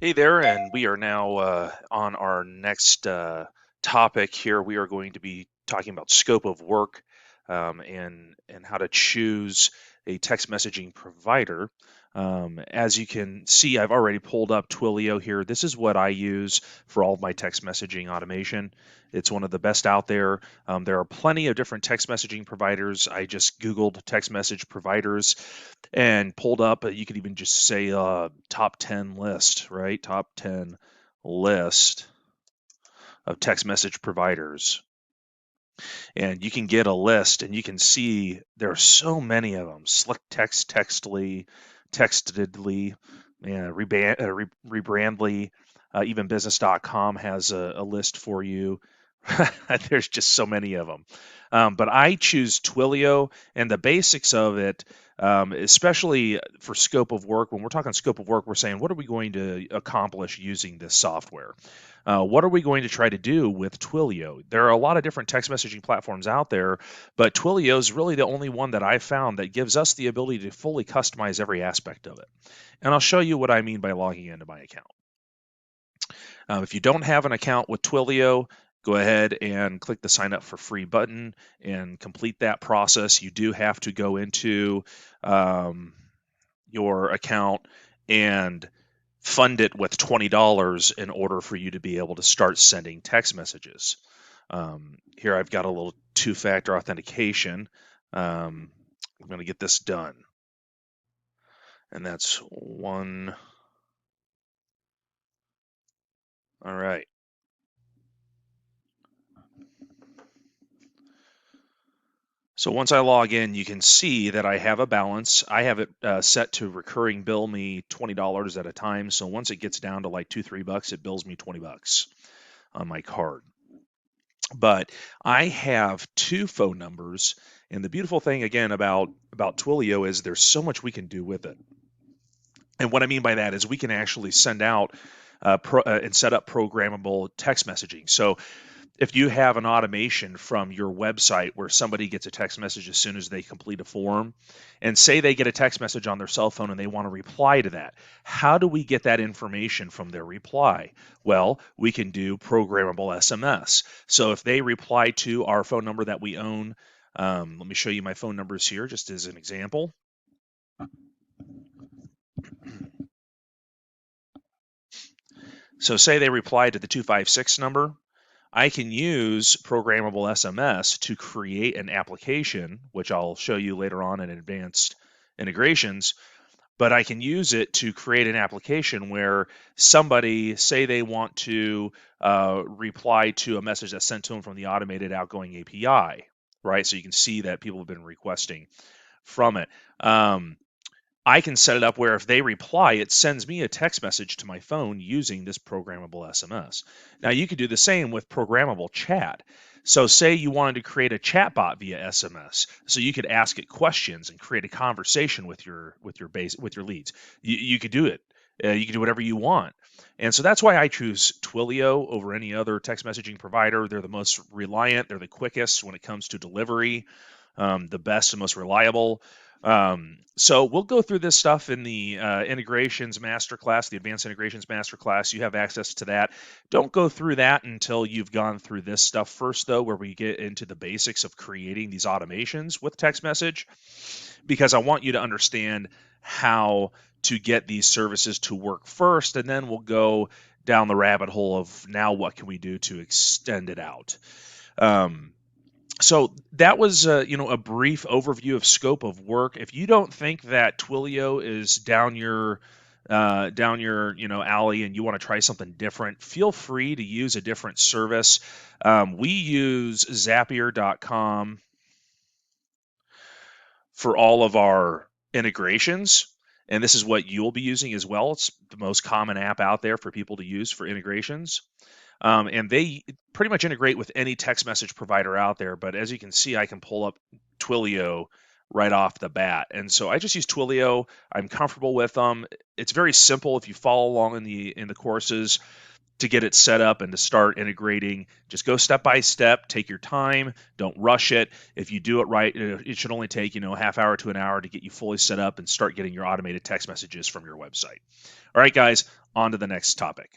Hey there, and we are now on our next topic here. We are going to be talking about scope of work and how to choose a text messaging provider. As you can see, I've already pulled up Twilio here. This is what I use for all of my text messaging automation. It's one of the best out there. There are plenty of different text messaging providers. I just Googled text message providers and pulled up, you could even just say top 10 list, right? Top 10 list of text message providers. And you can get a list and you can see there are so many of them. Slick Text, Textly, Textedly, Rebrandly, even business.com has a list for you. There's just so many of them. But I choose Twilio, and the basics of it, especially for scope of work. When we're talking scope of work, we're saying, what are we going to accomplish using this software? What are we going to try to do with Twilio? There are a lot of different text messaging platforms out there, but Twilio is really the only one that I've found that gives us the ability to fully customize every aspect of it. And I'll show you what I mean by logging into my account. If you don't have an account with Twilio, go ahead and click the sign up for free button and complete that process. You do have to go into your account and fund it with $20 in order for you to be able to start sending text messages. Here I've got a little two-factor authentication. I'm going to get this done. And that's one. All right. So once I log in, you can see that I have a balance. I have it set to recurring bill me $20 at a time. So once it gets down to like $2-3, it bills me $20 on my card. But I have two phone numbers, and the beautiful thing again about Twilio is there's so much we can do with it. And what I mean by that is we can actually send out and set up programmable text messaging. So if you have an automation from your website where somebody gets a text message as soon as they complete a form, and say they get a text message on their cell phone and they want to reply to that, how do we get that information from their reply? Well, we can do programmable SMS. So if they reply to our phone number that we own, let me show you my phone numbers here just as an example. So say they reply to the 256 number. I can use programmable SMS to create an application, which I'll show you later on in advanced integrations, but I can use it to create an application where somebody, say they want to reply to a message that's sent to them from the automated outgoing API, right? So you can see that people have been requesting from it. I can set it up where if they reply, it sends me a text message to my phone using this programmable SMS. Now you could do the same with programmable chat. So say you wanted to create a chatbot via SMS, so you could ask it questions and create a conversation with your leads. You could do it. You can do whatever you want. And so that's why I choose Twilio over any other text messaging provider. They're the most reliant. They're the quickest when it comes to delivery, the best and most reliable. So we'll go through this stuff in the integrations masterclass, the advanced integrations masterclass. You have access to that. Don't go through that until you've gone through this stuff first, though, where we get into the basics of creating these automations with text message, because I want you to understand how to get these services to work first, and then we'll go down the rabbit hole of now what can we do to extend it out. So that was a brief overview of scope of work. If you don't think that Twilio is down your alley and you want to try something different, feel free to use a different service. We use Zapier.com for all of our integrations, and this is what you'll be using as well. It's the most common app out there for people to use for integrations. And they pretty much integrate with any text message provider out there. But as you can see, I can pull up Twilio right off the bat. And so I just use Twilio. I'm comfortable with them. It's very simple if you follow along in the courses. to get it set up and to start integrating. Just go step by step, take your time, don't rush it. If you do it right, it should only take, a half hour to an hour to get you fully set up and start getting your automated text messages from your website. All right, guys, on to the next topic.